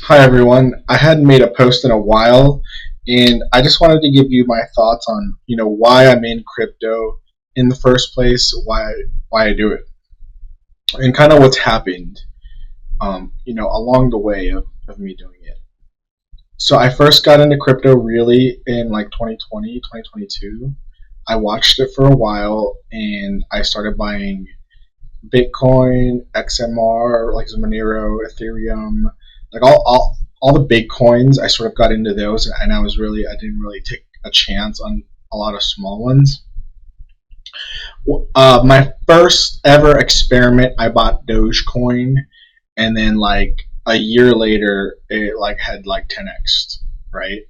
Hi everyone. I hadn't made a post in a while, and I just wanted to give you my thoughts on why I'm in crypto in the first place, why I do it, and kind of what's happened along the way of me doing it. So I first got into crypto really in like 2020, 2022. I watched it for a while, and I started buying Bitcoin, XMR, like Monero, Ethereum, like all the big coins. I sort of got into those, and I didn't really take a chance on a lot of small ones. My first ever experiment, I bought Dogecoin, and then like a year later, it like had like 10x, right?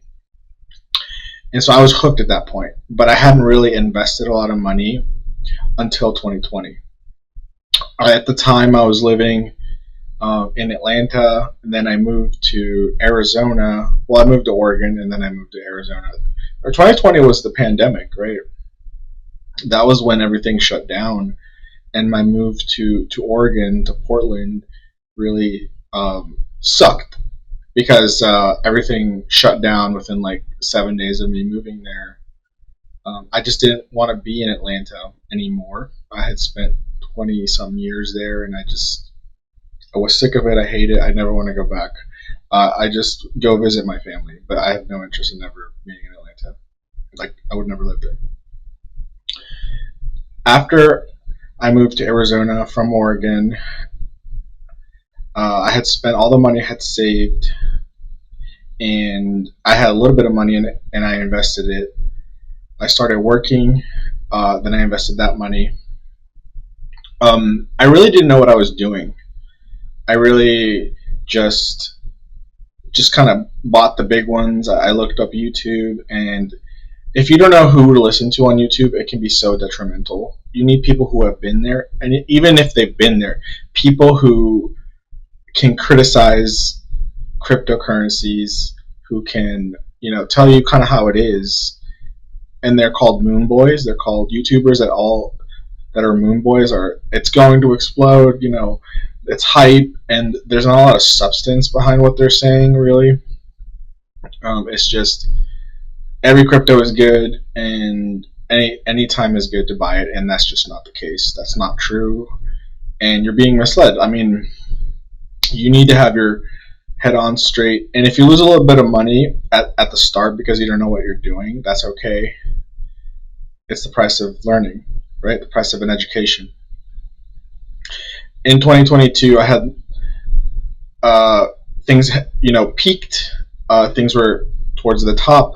And so I was hooked at that point, but I hadn't really invested a lot of money until 2020. At the time, I was living in Atlanta, and then I moved to Arizona. Well, I moved to Oregon, and then I moved to Arizona. 2020 was the pandemic, right? That was when everything shut down, and my move to Oregon, to Portland, really sucked because everything shut down within like 7 days of me moving there. I just didn't want to be in Atlanta anymore. I had spent 20-some years there, and I was sick of it. I hate it. I never want to go back. I just go visit my family, but I have no interest in ever being in Atlanta. Like, I would never live there. After I moved to Arizona from Oregon, I had spent all the money I had saved, and I had a little bit of money in it, and I invested it. I started working, then I invested that money. I really didn't know what I was doing. I really just kind of bought the big ones. I looked up YouTube, and if you don't know who to listen to on YouTube, it can be so detrimental. You need people who have been there, and even if they've been there, people who can criticize cryptocurrencies, who can tell you kind of how it is. And they're called moon boys. They're called YouTubers that are moon boys. It's going to explode. It's hype, and there's not a lot of substance behind what they're saying, really. It's just every crypto is good, and any time is good to buy it, and that's just not the case. That's not true, and you're being misled. I mean, you need to have your head on straight, and if you lose a little bit of money at the start because you don't know what you're doing, that's okay. It's the price of learning, right? The price of an education. In 2022, I had things, peaked. Things were towards the top,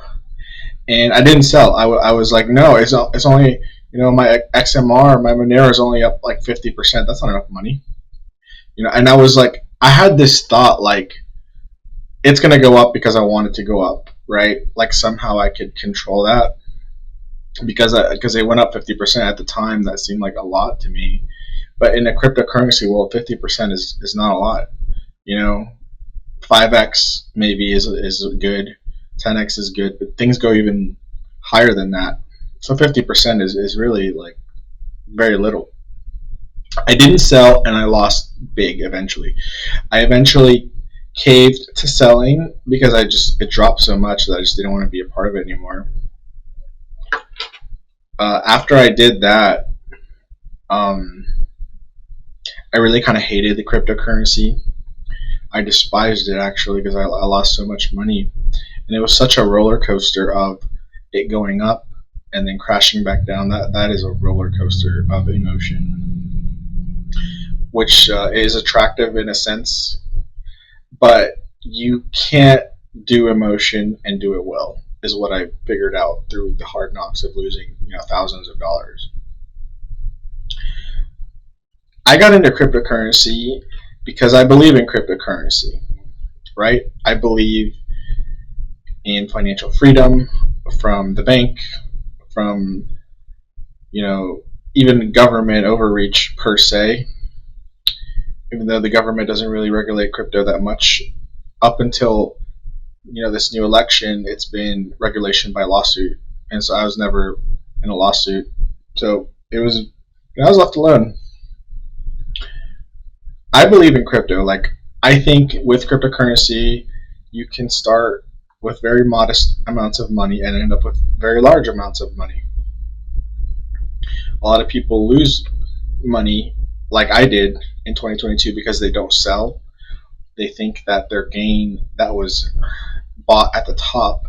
and I didn't sell. I was like, no, it's only, my XMR, my Monero is only up like 50%. That's not enough money. And I was like, I had this thought like, it's going to go up because I want it to go up, right? Like somehow I could control that because it went up 50% at the time. That seemed like a lot to me. But in a cryptocurrency world, 50% is not a lot. 5x maybe is good, 10x is good, but things go even higher than that. So 50% is really like very little. I didn't sell, and I lost big eventually. I eventually caved to selling because it dropped so much that I just didn't want to be a part of it anymore. After I did that, I really kind of hated the cryptocurrency. I despised it actually because I lost so much money, and it was such a roller coaster of it going up and then crashing back down. That is a roller coaster of emotion, which is attractive in a sense, but you can't do emotion and do it well, is what I figured out through the hard knocks of losing thousands of dollars. I got into cryptocurrency because I believe in cryptocurrency, right? I believe in financial freedom from the bank, from even government overreach per se, even though the government doesn't really regulate crypto that much. Up until this new election, it's been regulation by lawsuit, and so I was never in a lawsuit, so I was left alone. I believe in crypto. Like, I think with cryptocurrency, you can start with very modest amounts of money and end up with very large amounts of money. A lot of people lose money, like I did in 2022, because they don't sell. They think that their gain that was bought at the top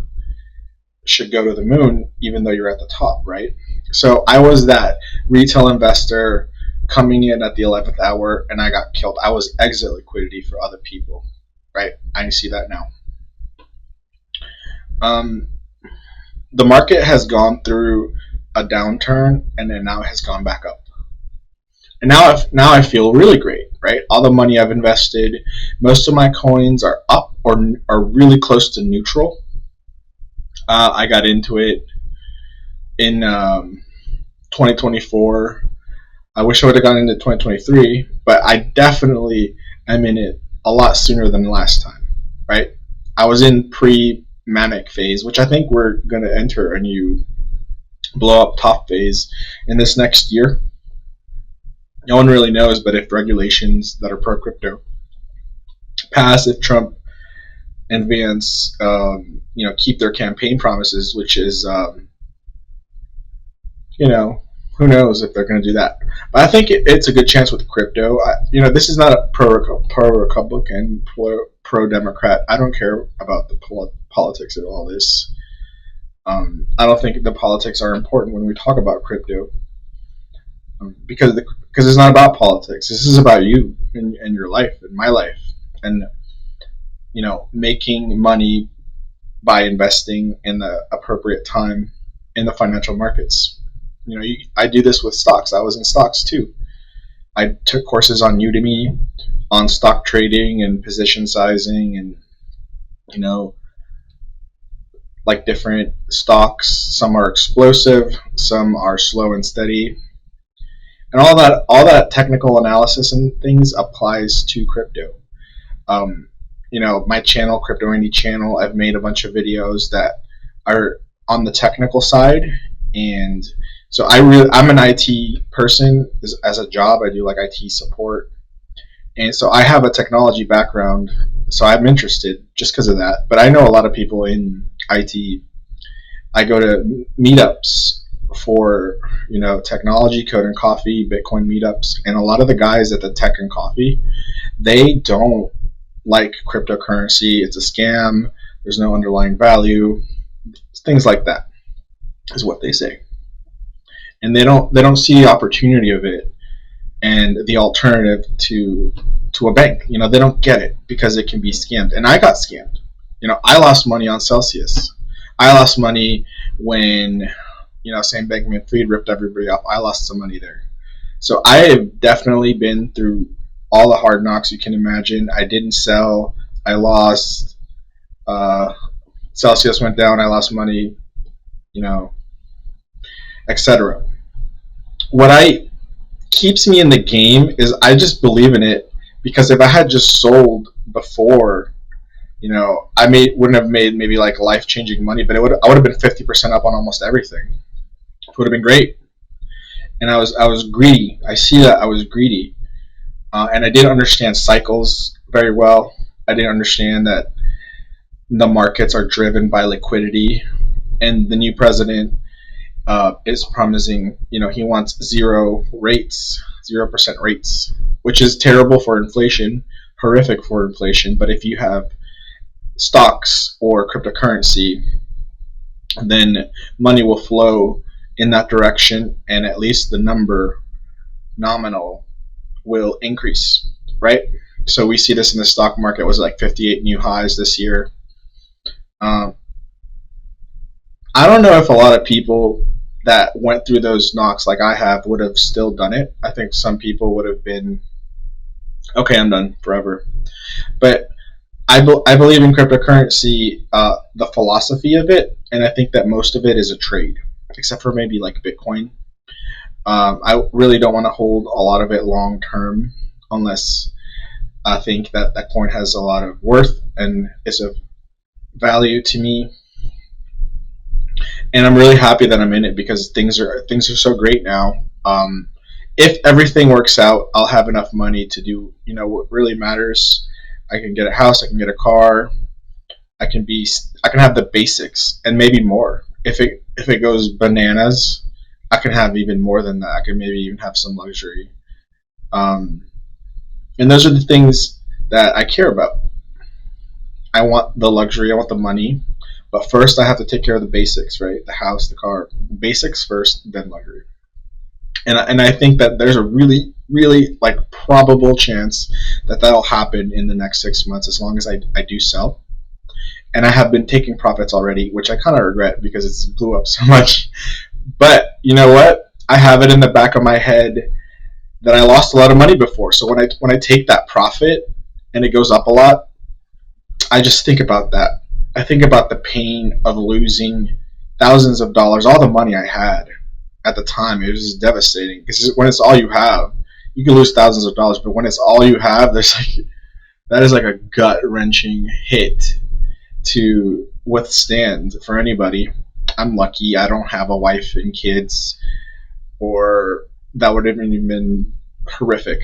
should go to the moon, even though you're at the top, right? So I was that retail investor coming in at the 11th hour, and I got killed. I was exit liquidity for other people, right? I see that now. The market has gone through a downturn, and then now it has gone back up. And now I feel really great, right? All the money I've invested, most of my coins are up or are really close to neutral. I got into it in 2024. I wish I would have gone into 2023, but I definitely am in it a lot sooner than last time, right? I was in pre-manic phase, which I think we're going to enter a new blow up top phase in this next year. No one really knows, but if regulations that are pro crypto pass, if Trump and Vance, keep their campaign promises, which is, who knows if they're going to do that. But I think it's a good chance with crypto. This is not a pro-Republican, pro-Democrat. I don't care about the politics of all this. I don't think the politics are important when we talk about crypto. Because it's not about politics. This is about you and your life and my life, and making money by investing in the appropriate time in the financial markets. I do this with stocks. I was in stocks too. I took courses on Udemy on stock trading and position sizing, and like different stocks. Some are explosive, some are slow and steady. And all that technical analysis and things applies to crypto. My channel, Crypto Andy channel, I've made a bunch of videos that are on the technical side, and so I'm an IT person as a job. I do like IT support, and so I have a technology background, so I'm interested just because of that. But I know a lot of people in IT. I go to meetups for technology, code and coffee, Bitcoin meetups, and a lot of the guys at the tech and coffee, they don't like cryptocurrency. It's a scam. There's no underlying value. Things like that is what they say, and they don't see the opportunity of it and the alternative to a bank. They don't get it because it can be scammed, and I got scammed. I lost money on Celsius. I lost money when Sam Bankman-Fried ripped everybody off. I lost some money there. So I have definitely been through all the hard knocks you can imagine. I didn't sell. I lost. Celsius went down. I lost money, etc. What keeps me in the game is I just believe in it, because if I had just sold before, I wouldn't have made maybe like life-changing money, but I would have been 50% up on almost everything. It would have been great. And I was greedy. I see that I was greedy, and I didn't understand cycles very well. I didn't understand that the markets are driven by liquidity, and the new president is promising, he wants 0% rates, which is terrible for inflation, horrific for inflation. But if you have stocks or cryptocurrency, then money will flow in that direction, and at least the number nominal will increase, right? So we see this in the stock market. It was like 58 new highs this year. I don't know if a lot of people that went through those knocks like I have would have still done it. I think some people would have been, okay, I'm done forever. But I believe in cryptocurrency, the philosophy of it, and I think that most of it is a trade, except for maybe like Bitcoin. I really don't want to hold a lot of it long term unless I think that that coin has a lot of worth and is of value to me. And I'm really happy that I'm in it, because things are so great now. If everything works out, I'll have enough money to do what really matters. I can get a house, I can get a car, I can have the basics and maybe more. If it goes bananas, I can have even more than that. I can maybe even have some luxury. Um, and those are the things that I care about. I want the luxury, I want the money, but first I have to take care of the basics, right? The house, the car, basics first, then luxury. And I think that there's a really like probable chance that that'll happen in the next 6 months as long as I do sell. And I have been taking profits already, which I kind of regret because it's blew up so much. But you know what? I have it in the back of my head that I lost a lot of money before. So when I take that profit and it goes up a lot, I just think about that. I think about the pain of losing thousands of dollars, all the money I had at the time. It was just devastating. Because when it's all you have, you can lose thousands of dollars, but when it's all you have, that is like a gut wrenching hit to withstand for anybody. I'm lucky I don't have a wife and kids, or that would have even been horrific.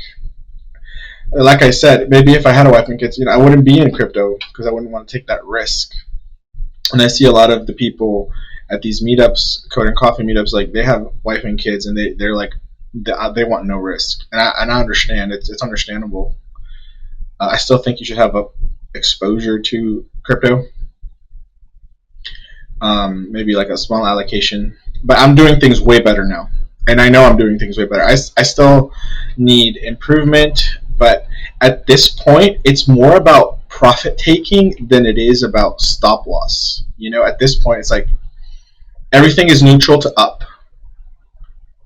Like I said, maybe if I had a wife and kids, I wouldn't be in crypto because I wouldn't want to take that risk. And I see a lot of the people at these meetups, code and coffee meetups, like they have wife and kids, and they're like they want no risk, and I understand. It's understandable. I still think you should have a exposure to crypto, maybe like a small allocation. But I'm doing things way better now, and I know I'm doing things way better. I still need improvement, but at this point, it's more about profit taking than it is about stop loss. At this point, it's like everything is neutral to up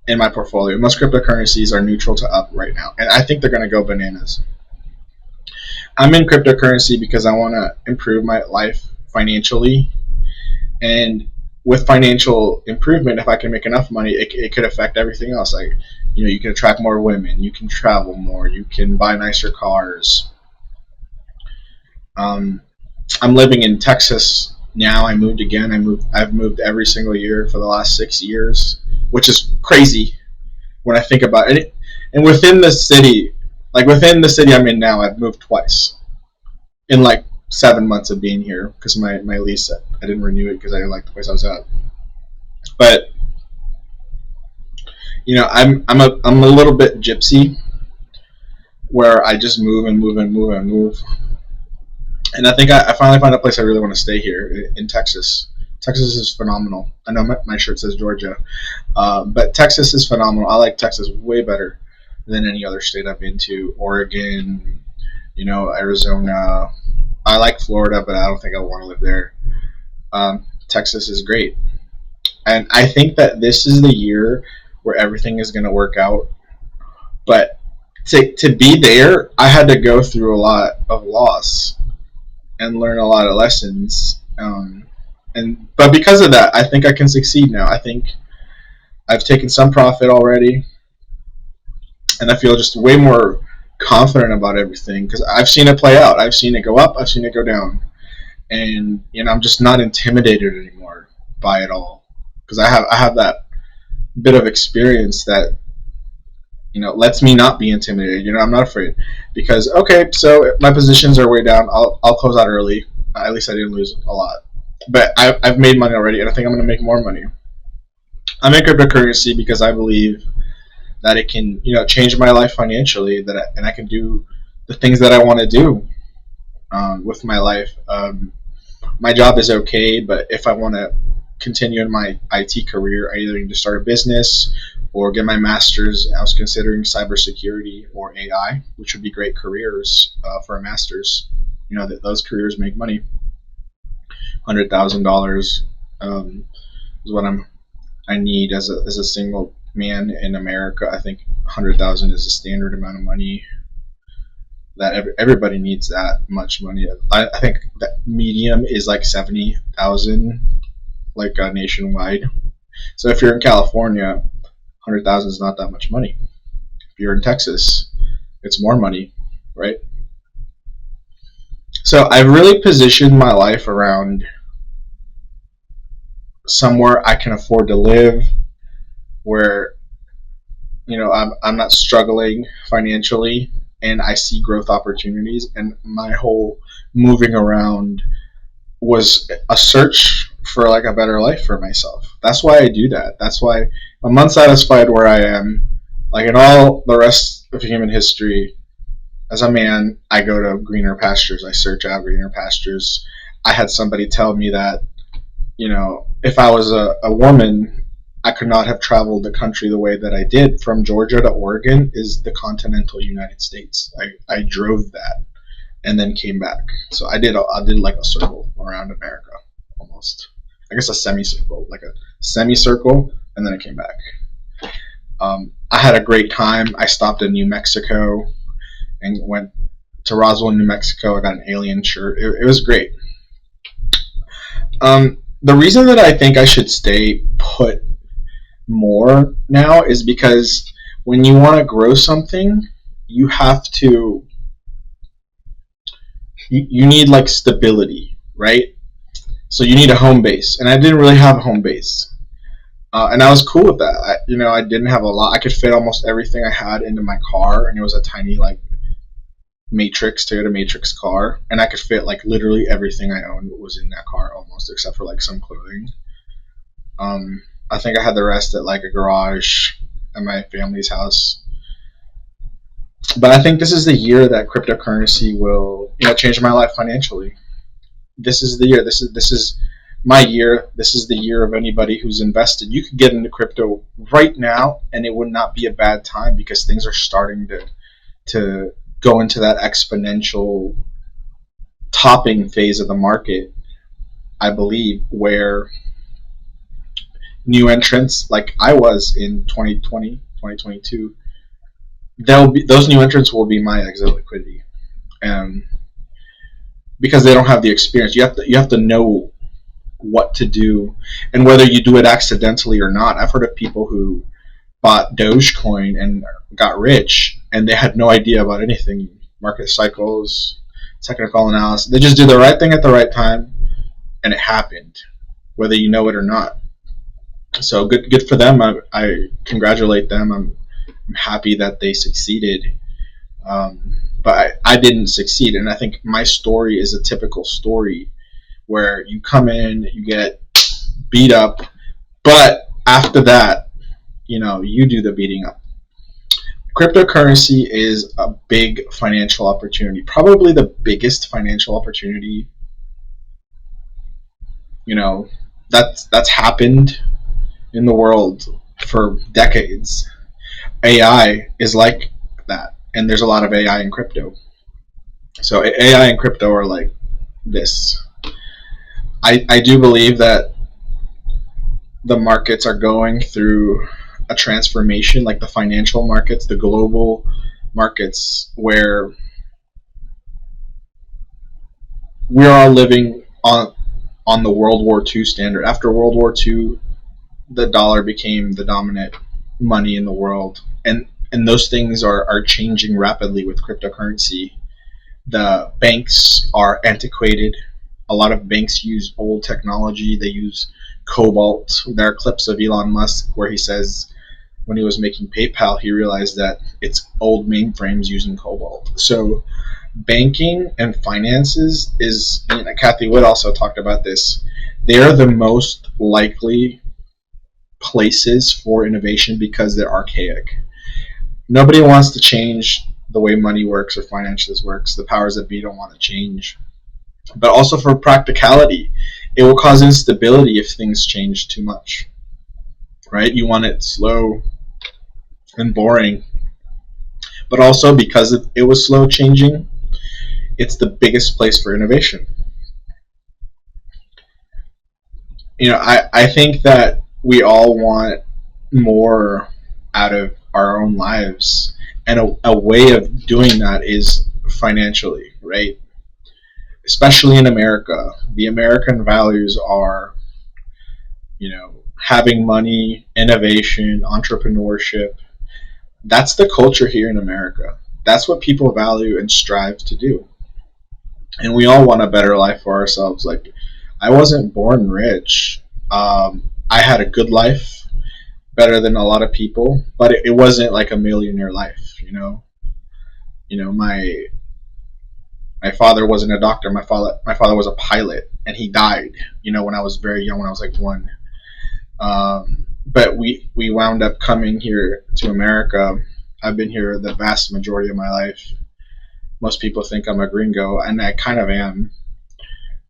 in my portfolio. Most cryptocurrencies are neutral to up right now, and I think they're going to go bananas. I'm in cryptocurrency because I want to improve my life financially, and with financial improvement, if I can make enough money, it could affect everything else. Like, you can attract more women, you can travel more, you can buy nicer cars. I'm living in Texas now. I moved again. I've moved every single year for the last 6 years, which is crazy when I think about it. And within the city I'm in now, I've moved twice in like 7 months of being here because my lease, I didn't renew it because I didn't like the place I was at. But I'm a little bit gypsy, where I just move and move and move and move. And I think I finally found a place I really want to stay here in Texas. Texas is phenomenal. I know my shirt says Georgia, but Texas is phenomenal. I like Texas way better than any other state I've been to. Oregon, Arizona. I like Florida, but I don't think I want to live there. Texas is great. And I think that this is the year where everything is going to work out. But to be there, I had to go through a lot of loss and learn a lot of lessons. But because of that, I think I can succeed now. I think I've taken some profit already, and I feel just way more confident about everything because I've seen it play out. I've seen it go up. I've seen it go down, and I'm just not intimidated anymore by it all because I have that bit of experience that lets me not be intimidated. I'm not afraid because okay, so my positions are way down. I'll close out early. At least I didn't lose a lot, but I've made money already, and I think I'm going to make more money. I'm in cryptocurrency because I believe that it can change my life financially, and I can do the things that I want to do with my life. My job is okay, but if I want to continue in my IT career, I either need to start a business or get my master's. I was considering cybersecurity or AI, which would be great careers for a master's. Those careers make money. $100,000 is what I need as a single man in America. I think 100,000 is a standard amount of money that everybody needs. That much money. I think that medium is like 70,000, like nationwide. So if you're in California, 100,000 is not that much money. If you're in Texas, it's more money, right? So I've really positioned my life around somewhere I can afford to live, where I'm not struggling financially, and I see growth opportunities. And my whole moving around was a search for like a better life for myself. That's why I do that. That's why I'm unsatisfied where I am. Like in all the rest of human history, as a man, I go to greener pastures. I search out greener pastures. I had somebody tell me that, if I was a woman, I could not have traveled the country the way that I did. From Georgia to Oregon is the continental United States. I drove that and then came back. So I did like a circle around America, almost. I guess a semicircle, like a semicircle, and then I came back. I had a great time. I stopped in New Mexico and went to Roswell, New Mexico. I got an alien shirt. It was great. The reason that I think I should stay put more now is because when you want to grow something, you have to. You need like stability, right? So you need a home base, and I didn't really have a home base, and I was cool with that. I didn't have a lot. I could fit almost everything I had into my car, and it was a tiny like Toyota Matrix car, and I could fit like literally everything I owned was in that car almost, except for like some clothing. I think I had the rest at like a garage at my family's house. But I think this is the year that cryptocurrency will, change my life financially. This is the year. This is my year. This is the year of anybody who's invested. You could get into crypto right now, and it would not be a bad time because things are starting to go into that exponential topping phase of the market, I believe, where new entrants, like I was in 2020, 2022, those new entrants will be my exit liquidity, because they don't have the experience. You have to know what to do, and whether you do it accidentally or not. I've heard of people who bought Dogecoin and got rich, and they had no idea about anything, market cycles, technical analysis. They just did the right thing at the right time, and it happened, whether you know it or not. So good for them. I congratulate them. I'm happy that they succeeded, but I didn't succeed, and I think my story is a typical story where you come in, you get beat up, but after that, you do the beating up. Cryptocurrency is a big financial opportunity, probably the biggest financial opportunity, that's happened in the world for decades. AI is like that, and there's a lot of AI in crypto. So AI and crypto are like this. I do believe that the markets are going through a transformation, like the financial markets, the global markets, where we're all living on the World War II standard. After World War II, the dollar became the dominant money in the world, and those things are changing rapidly with cryptocurrency. The banks are antiquated. A lot of banks use old technology. They use cobalt. There are clips of Elon Musk where he says when he was making PayPal, he realized that it's old mainframes using cobalt. So banking and finances is, Kathy Wood also talked about this, they're the most likely places for innovation because they're archaic. Nobody wants to change the way money works or finances works. The powers that be don't want to change. But also for practicality, it will cause instability if things change too much. Right? You want it slow and boring. But also because it was slow changing, it's the biggest place for innovation. I think that we all want more out of our own lives, and a way of doing that is financially, right? Especially in America. The American values are, having money, innovation, entrepreneurship. That's the culture here in America. That's what people value and strive to do. And we all want a better life for ourselves. Like, I wasn't born rich. I had a good life, better than a lot of people, but it wasn't like a millionaire life, My father wasn't a doctor. My father was a pilot, and he died. When I was very young, when I was like one. But we wound up coming here to America. I've been here the vast majority of my life. Most people think I'm a gringo, and I kind of am.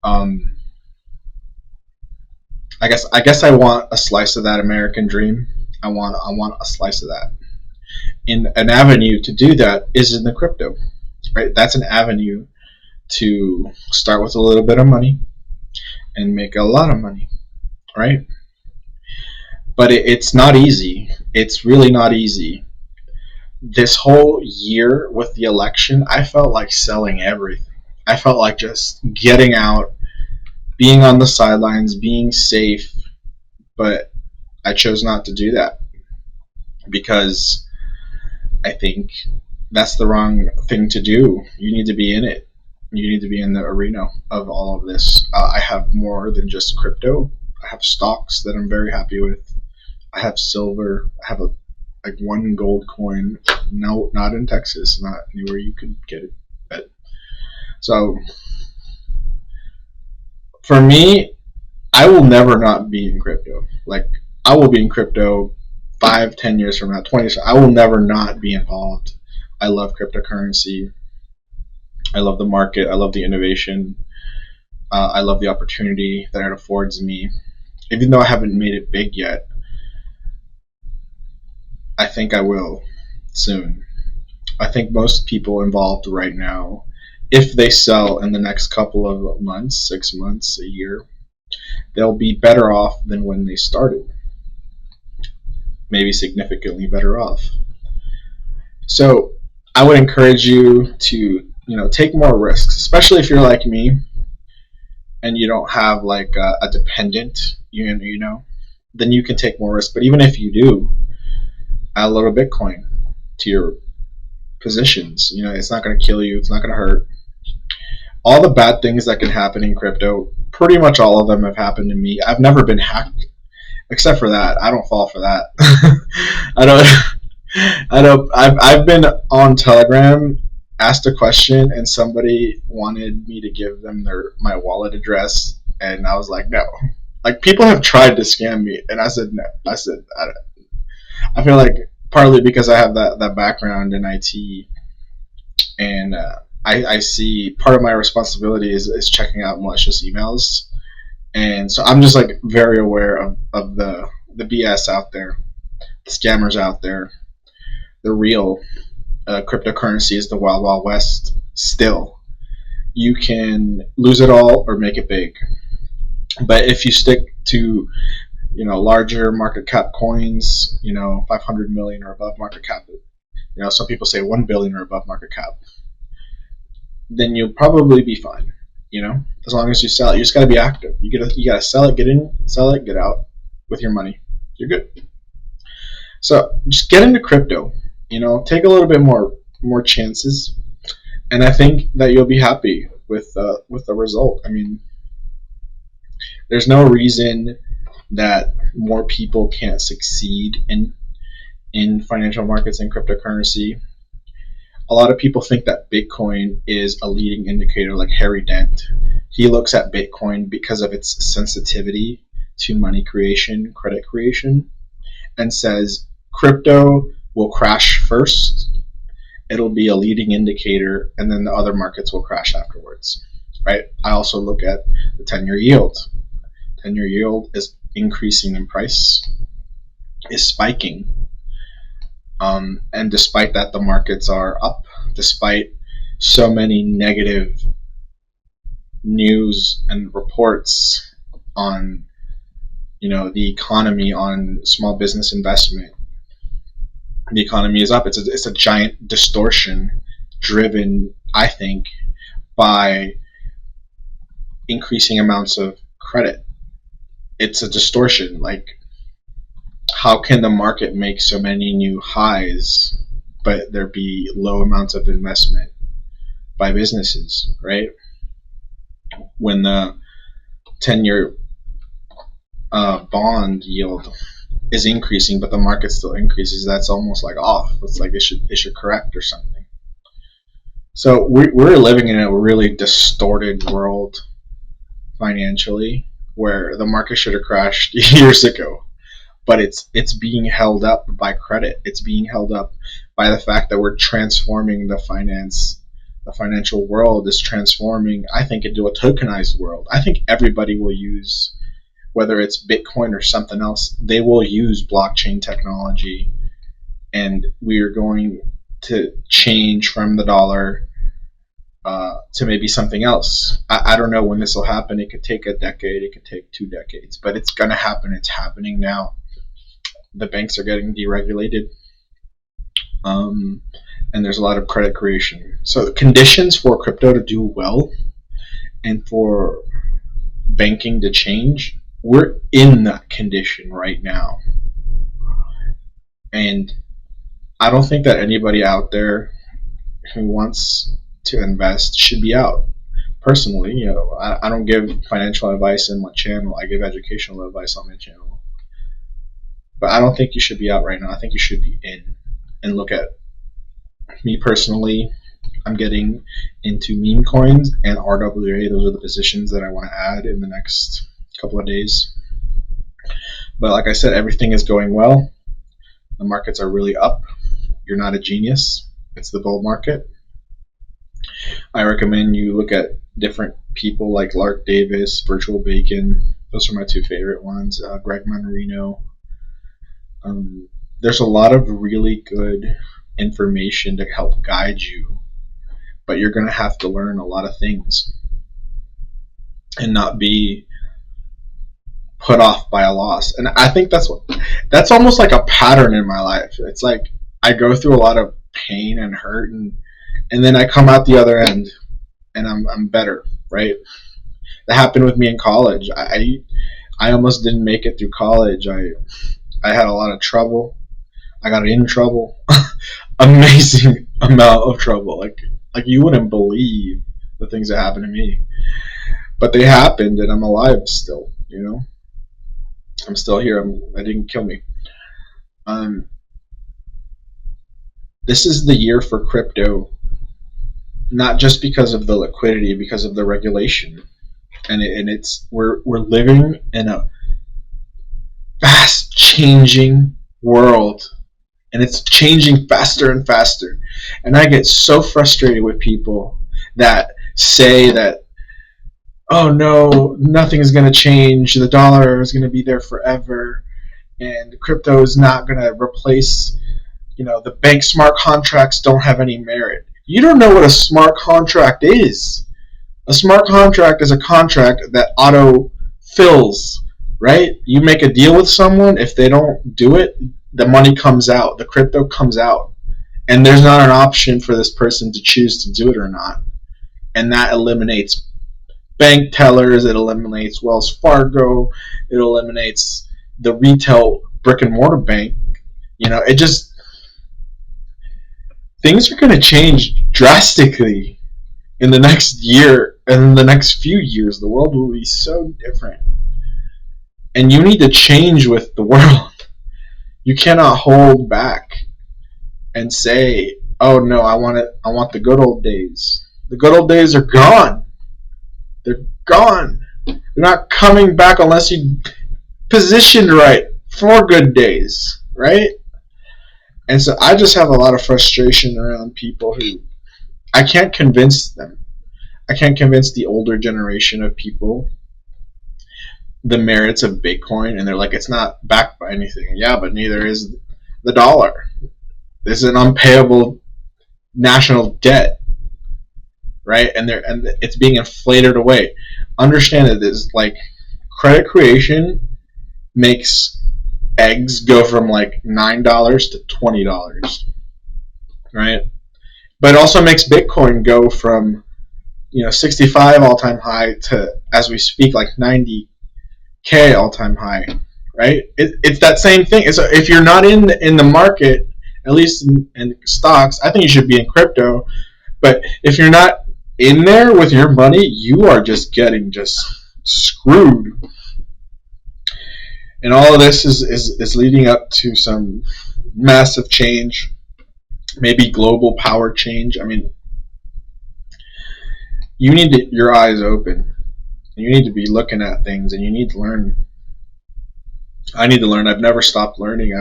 Um, I guess I want a slice of that American dream. I want a slice of that. And an avenue to do that is in the crypto, right? That's an avenue to start with a little bit of money and make a lot of money, right? But it's not easy. It's really not easy. This whole year with the election, I felt like selling everything. I felt like just getting out, being on the sidelines, being safe, but I chose not to do that because I think that's the wrong thing to do. You need to be in it. You need to be in the arena of all of this. I have more than just crypto. I have stocks that I'm very happy with. I have silver. I have like one gold coin. No, not in Texas. Not anywhere you could get it. But so for me, I will never not be in crypto. Like I will be in crypto 5, 10 years from now, 20 years. I will never not be involved. I love cryptocurrency. I love the market. I love the innovation. I love the opportunity that it affords me. Even though I haven't made it big yet, I think I will soon. I think most people involved right now, if they sell in the next couple of months, 6 months, a year, they'll be better off than when they started. Maybe significantly better off. So I would encourage you to, take more risks, especially if you're like me and you don't have like a dependent, then you can take more risks. But even if you do, add a little Bitcoin to your positions. It's not going to kill you. It's not going to hurt. All the bad things that can happen in crypto, pretty much all of them have happened to me. I've never been hacked, except for that. I don't fall for that. I don't. I don't. I've been on Telegram, asked a question, and somebody wanted me to give them my wallet address, and I was like, no. Like people have tried to scam me, and I said no. I feel like partly because I have that background in IT, and I see part of my responsibility is checking out malicious emails, and so I'm just like very aware of the BS out there, the scammers out there. The real cryptocurrency is the wild, wild west. Still, you can lose it all or make it big, but if you stick to larger market cap coins, 500 million or above market cap. Some people say 1 billion or above market cap. Then you'll probably be fine. As long as you sell it, you just gotta be active. You gotta sell it, get in, sell it, get out with your money. You're good. So just get into crypto. Take a little bit more chances, and I think that you'll be happy with the result. I mean, there's no reason that more people can't succeed in financial markets and cryptocurrency. A lot of people think that Bitcoin is a leading indicator, like T.R.E.N.D.S. He looks at Bitcoin because of its sensitivity to money creation, credit creation, and says crypto will crash first, it'll be a leading indicator, and then the other markets will crash afterwards, right? I also look at the 10-year yield. 10-year yield is increasing in price, is spiking. And despite that, the markets are up, despite so many negative news and reports on, the economy, on small business investment. The economy is up. It's a giant distortion driven, I think, by increasing amounts of credit. It's a distortion. Like, how can the market make so many new highs, but there be low amounts of investment by businesses, right? When the 10-year bond yield is increasing, but the market still increases, that's almost like off. It's like it should correct or something. So we're living in a really distorted world financially, where the market should have crashed years ago, but it's being held up by credit. It's being held up by the fact that we're transforming the financial world is transforming, I think, into a tokenized world. I think everybody will use, whether it's Bitcoin or something else, they will use blockchain technology, and we are going to change from the dollar to maybe something else. I don't know when this will happen. It could take a decade. It could take 2 decades, but it's going to happen. It's happening now. The banks are getting deregulated, and there's a lot of credit creation. So the conditions for crypto to do well and for banking to change, we're in that condition right now. And I don't think that anybody out there who wants to invest should be out. Personally, I don't give financial advice in my channel. I give educational advice on my channel. But I don't think you should be out right now. I think you should be in and look at me personally. I'm getting into meme coins and RWA. Those are the positions that I want to add in the next couple of days. But like I said, everything is going well. The markets are really up. You're not a genius. It's the bull market. I recommend you look at different people like Lark Davis, Virtual Bacon. Those are my 2 favorite ones. Greg Monarino. There's a lot of really good information to help guide you, but you're going to have to learn a lot of things and not be put off by a loss. And I think that's almost like a pattern in my life. It's like I go through a lot of pain and hurt, and then I come out the other end and I'm better, right? That happened with me in college. I almost didn't make it through college. I had a lot of trouble. I got in trouble. Amazing amount of trouble. Like you wouldn't believe the things that happened to me. But they happened, and I'm alive still, I'm still here. I didn't kill me. This is the year for crypto, not just because of the liquidity, because of the regulation. And we're living in a fast changing world, and it's changing faster and faster. And I get so frustrated with people that say that, oh no, nothing is going to change, the dollar is going to be there forever, and crypto is not going to replace, the bank smart contracts don't have any merit. You don't know what a smart contract is. A smart contract is a contract that auto fills, right? You make a deal with someone, if they don't do it, the money comes out, the crypto comes out, and there's not an option for this person to choose to do it or not. And that eliminates bank tellers, it eliminates Wells Fargo, it eliminates the retail brick and mortar bank. Things are going to change drastically in the next year, and in the next few years. The world will be so different. And you need to change with the world. You cannot hold back and say, oh no, I want the good old days. The good old days are gone. They're gone. They're not coming back unless you positioned right for good days, right? And so I just have a lot of frustration around people who I can't convince them. I can't convince the older generation of people the merits of Bitcoin, and they're like, it's not backed by anything. Yeah, but neither is the dollar. This is an unpayable national debt, right? And it's being inflated away. Understand that this, like, credit creation makes eggs go from like $9 to $20, right? But it also makes Bitcoin go from 65 all-time high to, as we speak, like 90K all-time high, right? It's that same thing. So if you're not in the market, at least in stocks, I think you should be in crypto. But if you're not in there with your money, you are just getting screwed. And all of this is leading up to some massive change, maybe global power change. I mean, you need your eyes open. You need to be looking at things, and you need to learn. I need to learn. I've never stopped learning.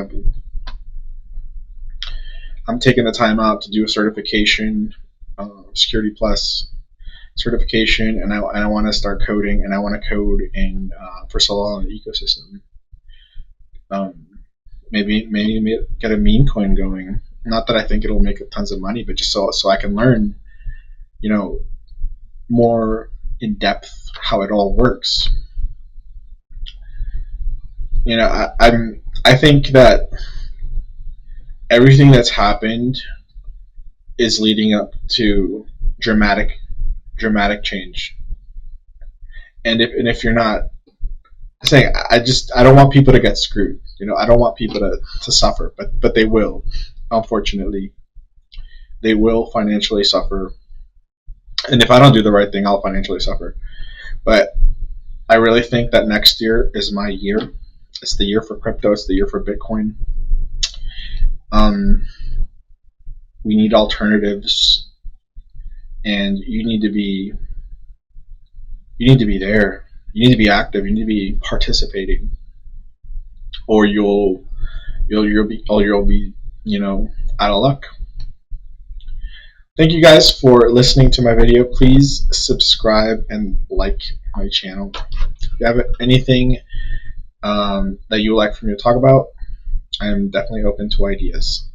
I'm taking the time out to do a certification, Security Plus certification, and I want to start coding, and I want to code in for Solana ecosystem. Maybe get a meme coin going. Not that I think it'll make tons of money, but just so I can learn, more in depth how it all works. I think that everything that's happened is leading up to dramatic change. And if you're not saying, I don't want people to get screwed. I don't want people to suffer, but they will. Unfortunately, they will financially suffer. And if I don't do the right thing, I'll financially suffer. But I really think that next year is my year. It's the year for crypto. It's the year for Bitcoin. We need alternatives, and you need to be there. You need to be active. You need to be participating, or you'll be out of luck. Thank you guys for listening to my video. Please subscribe and like my channel. If you have anything that you would like for me to talk about, I am definitely open to ideas.